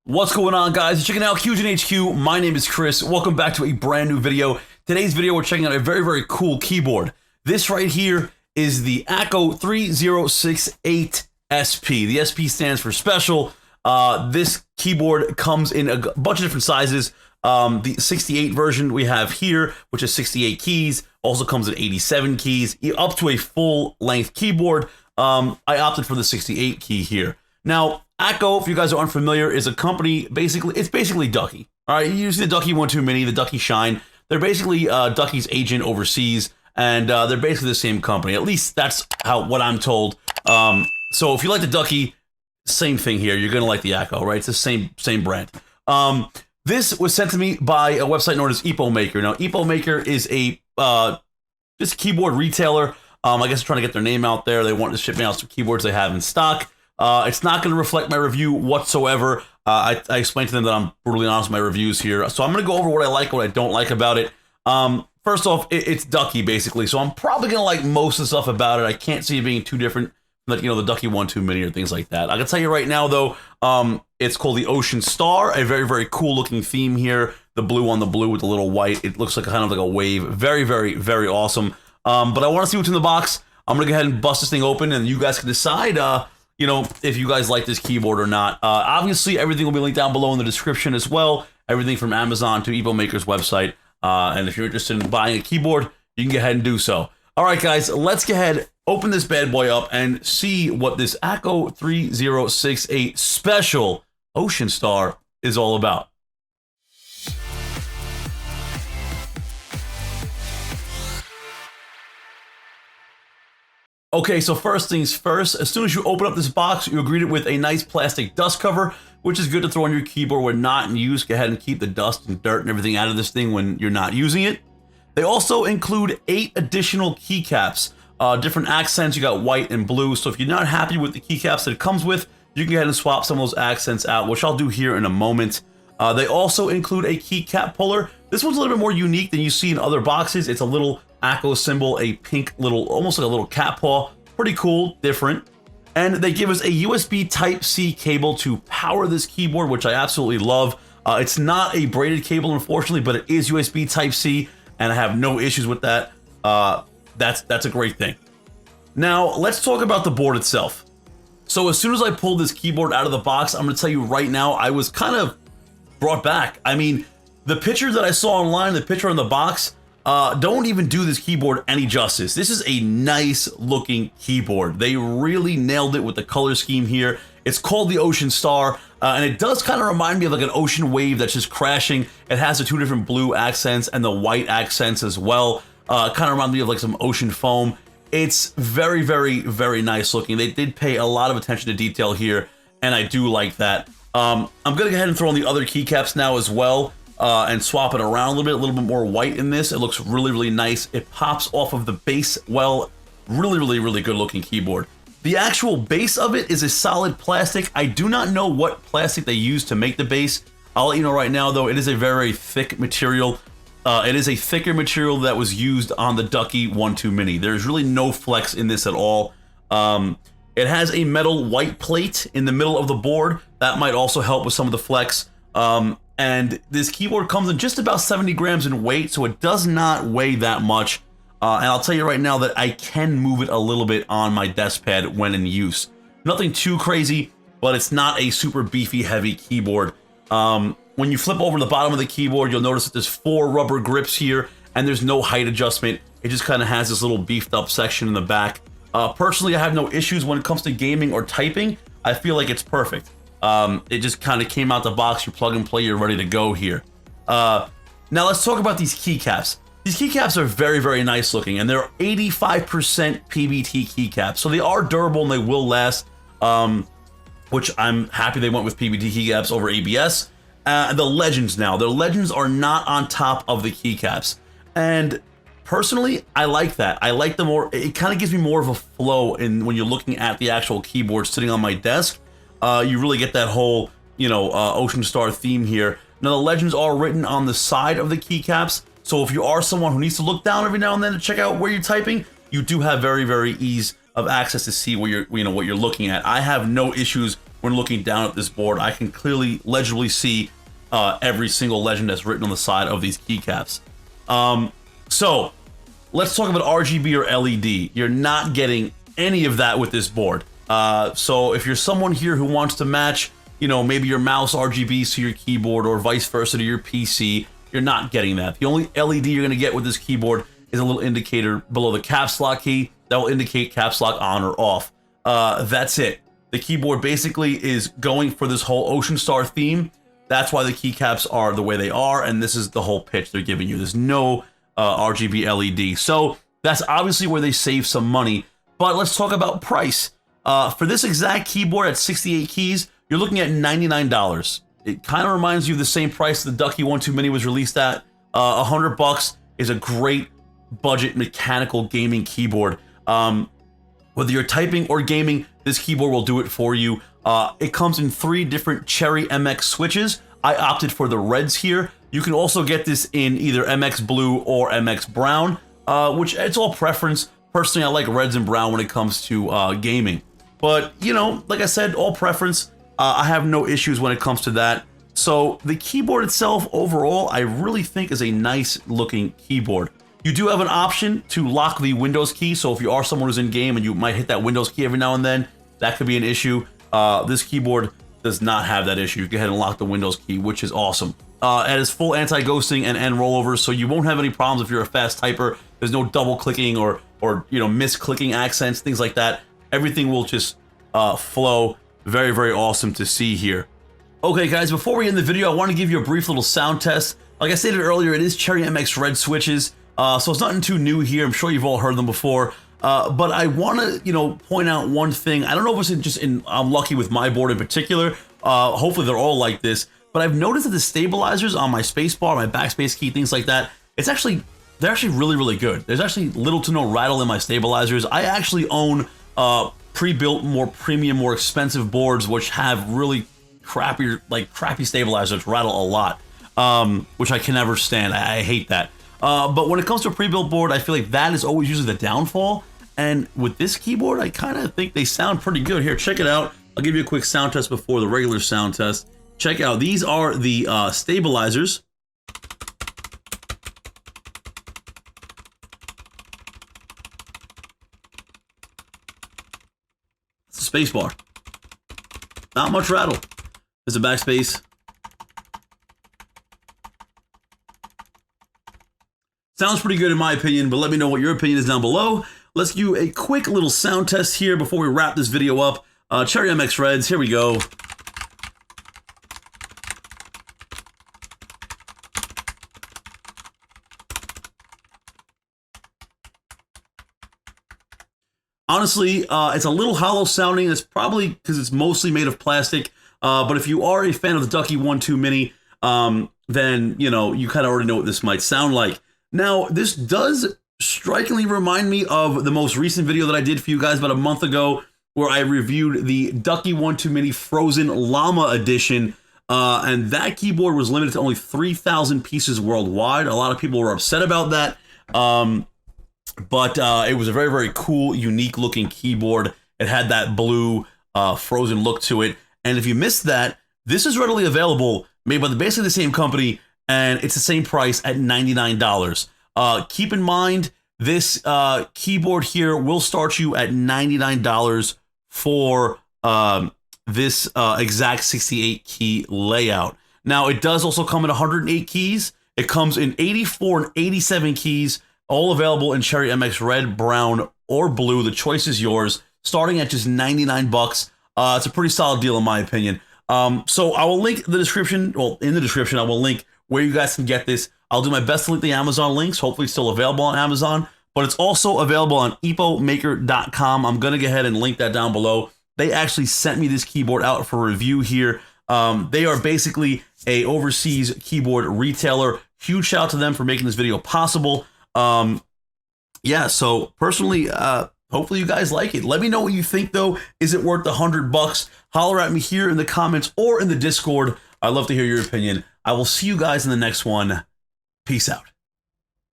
What's going on, guys? You're checking out Fusion HQ. My name is Chris. Welcome back to a brand new video. Today's video, we're checking out a very cool keyboard. This right here is the Akko 3068 SP. The SP stands for special. This keyboard comes in a bunch of different sizes. The 68 version we have here, which is 68 keys, also comes in 87 keys, up to a full-length keyboard. I opted for the 68 key here. Now, Akko, if you guys are unfamiliar, is a company, it's basically Ducky. All right, you use the Ducky One Mini, the Ducky Shine. They're basically Ducky's agent overseas, and they're basically the same company. At least that's what I'm told. So if you like the Ducky, same thing here. You're gonna like the Akko, right? It's the same brand. This was sent to me by a website known as EpoMaker. Now, EpoMaker is a just keyboard retailer. I guess they're trying to get their name out there. They want to ship me out some keyboards they have in stock. It's not going to reflect my review whatsoever. I explained to them that I'm brutally honest with my reviews here. So I'm going to go over what I like, what I don't like about it. First off, it's Ducky, basically. So I'm probably going to like most of the stuff about it. I can't see it being too different from, the Ducky One Mini or things like that. I can tell you right now, though, it's called the Ocean Star. A very cool looking theme here. The blue on the blue with the little white. It looks like kind of like a wave. Very awesome. But I want to see what's in the box. I'm going to go ahead and bust this thing open, and you guys can decide, if you guys like this keyboard or not. Obviously, everything will be linked down below in the description as well. Everything from Amazon to EpoMaker's website. And if you're interested in buying a keyboard, you can go ahead and do so. All right, guys, let's go ahead, open this bad boy up, and see what this Akko 3068 Special Ocean Star is all about. Okay, so first things first, as soon as you open up this box, you're greeted with a nice plastic dust cover, which is good to throw on your keyboard when not in use. Go ahead and keep the dust and dirt and everything out of this thing when you're not using it. They also include 8 additional keycaps, different accents. You got white and blue, so if you're not happy with the keycaps that it comes with, you can go ahead and swap some of those accents out, which I'll do here in a moment. They also include a keycap puller. This one's a little bit more unique than you see in other boxes. It's a little Akko symbol, a pink little, almost like a little cat paw. Pretty cool, different. And they give us a USB Type-C cable to power this keyboard, which I absolutely love. It's not a braided cable, unfortunately, but it is USB Type-C, and I have no issues with that. That's a great thing. Now, let's talk about the board itself. So as soon as I pulled this keyboard out of the box, I'm going to tell you right now, I was kind of brought back. I mean, the pictures that I saw online, the picture on the box, don't even do this keyboard any justice. This is a nice looking keyboard. They really nailed it with the color scheme here. It's called the Ocean Star, and it does kind of remind me of like an ocean wave that's just crashing. It has the 2 different blue accents and the white accents as well. Kind of reminds me of like some ocean foam. It's very nice looking. They did pay a lot of attention to detail here, and I do like that. I'm gonna go ahead and throw on the other keycaps now as well. And swap it around a little bit more white in this. It looks really nice. It pops off of the base well. Really good looking keyboard. The actual base of it is a solid plastic. I do not know what plastic they use to make the base. I'll let you know right now, though, it is a very thick material. It is a thicker material that was used on the Ducky One Mini. There's really no flex in this at all. It has a metal white plate in the middle of the board. That might also help with some of the flex. And this keyboard comes in just about 70 grams in weight, so it does not weigh that much. And I'll tell you right now that I can move it a little bit on my desk pad when in use. Nothing too crazy, but it's not a super beefy, heavy keyboard. When you flip over the bottom of the keyboard, you'll notice that there's 4 rubber grips here, and there's no height adjustment. It just kind of has this little beefed up section in the back. Personally, I have no issues when it comes to gaming or typing. I feel like it's perfect. It just kind of came out the box. You plug and play, you're ready to go here. Now let's talk about these keycaps. These keycaps are very nice looking, and they're 85% PBT keycaps, so they are durable and they will last, which I'm happy they went with PBT keycaps over ABS. The legends now, the legends are not on top of the keycaps, and personally, I like that. I like the more, it kind of gives me more of a flow in when you're looking at the actual keyboard sitting on my desk. You really get that whole, Ocean Star theme here. Now, the legends are written on the side of the keycaps, so if you are someone who needs to look down every now and then to check out where you're typing, you do have very ease of access to see where you're, what you're looking at. I have no issues when looking down at this board, I can clearly, legibly see every single legend that's written on the side of these keycaps. So let's talk about RGB or LED. You're not getting any of that with this board. So if you're someone here who wants to match, you know, maybe your mouse RGBs to your keyboard or vice versa to your PC, you're not getting that. The only LED you're going to get with this keyboard is a little indicator below the caps lock key that will indicate caps lock on or off. That's it. The keyboard basically is going for this whole Ocean Star theme. That's why the keycaps are the way they are, and this is the whole pitch they're giving you. There's no RGB LED. So that's obviously where they save some money. But let's talk about price. For this exact keyboard at 68 keys, you're looking at $99. It kind of reminds you of the same price the Ducky One 2 Mini was released at. $100 is a great budget mechanical gaming keyboard. Whether you're typing or gaming, this keyboard will do it for you. It comes in 3 different Cherry MX switches. I opted for the reds here. You can also get this in either MX Blue or MX Brown, which it's all preference. Personally, I like reds and brown when it comes to gaming. But, you know, like I said, all preference. I have no issues when it comes to that. So the keyboard itself, overall, I really think is a nice looking keyboard. You do have an option to lock the Windows key, so if you are someone who's in game and you might hit that Windows key every now and then, that could be an issue. This keyboard does not have that issue. You can go ahead and lock the Windows key, which is awesome. It has full anti-ghosting and end rollovers, so you won't have any problems if you're a fast typer. There's no double clicking or you know, misclicking accents, things like that. Everything will just flow. Very, very awesome to see here. Okay, guys, before we end the video, I want to give you a brief little sound test. Like I stated earlier, it is Cherry MX red switches, so it's nothing too new here. I'm sure you've all heard them before. But I want to, you know, point out one thing. I don't know if it's just I'm lucky with my board in particular. Hopefully they're all like this. But I've noticed that the stabilizers on my spacebar, my backspace key, things like that, they're actually really, really good. There's actually little to no rattle in my stabilizers. I actually own pre-built, more premium, more expensive boards which have really crappy stabilizers, rattle a lot, which I can never stand. I hate that. But when it comes to a pre-built board, I feel like that is always usually the downfall. And with this keyboard, I kind of think they sound pretty good. Here, check it out. I'll give you a quick sound test before the regular sound test. Check out, these are the stabilizers. It's a spacebar. Not much rattle. There's a backspace. Sounds pretty good in my opinion, but let me know what your opinion is down below. Let's do a quick little sound test here before we wrap this video up. Cherry MX Reds, here we go. Honestly, it's a little hollow sounding. It's probably because it's mostly made of plastic. But if you are a fan of the Ducky One 2 Mini, then, you know, you kind of already know what this might sound like. Now, this does strikingly remind me of the most recent video that I did for you guys about a month ago, where I reviewed the Ducky One 2 Mini Frozen Llama Edition. And that keyboard was limited to only 3,000 pieces worldwide. A lot of people were upset about that. But it was a very, very cool, unique looking keyboard. It had that blue frozen look to it. And if you missed that, this is readily available, made by basically the same company, and it's the same price at $99. Keep in mind, this keyboard here will start you at $99 for this exact 68 key layout. Now, it does also come in 108 keys. It comes in 84 and 87 keys, all available in Cherry MX Red, Brown, or Blue. The choice is yours, starting at just 99 bucks. It's a pretty solid deal in my opinion. So I will link the description, well, in the description, I will link where you guys can get this. I'll do my best to link the Amazon links. Hopefully it's still available on Amazon, but it's also available on epomaker.com. I'm going to go ahead and link that down below. They actually sent me this keyboard out for review here. They are basically a overseas keyboard retailer. Huge shout out to them for making this video possible. Yeah, so personally, hopefully you guys like it. Let me know what you think though. Is it worth the $100? Holler at me here in the comments or in the Discord. I'd love to hear your opinion. I will see you guys in the next one. Peace out.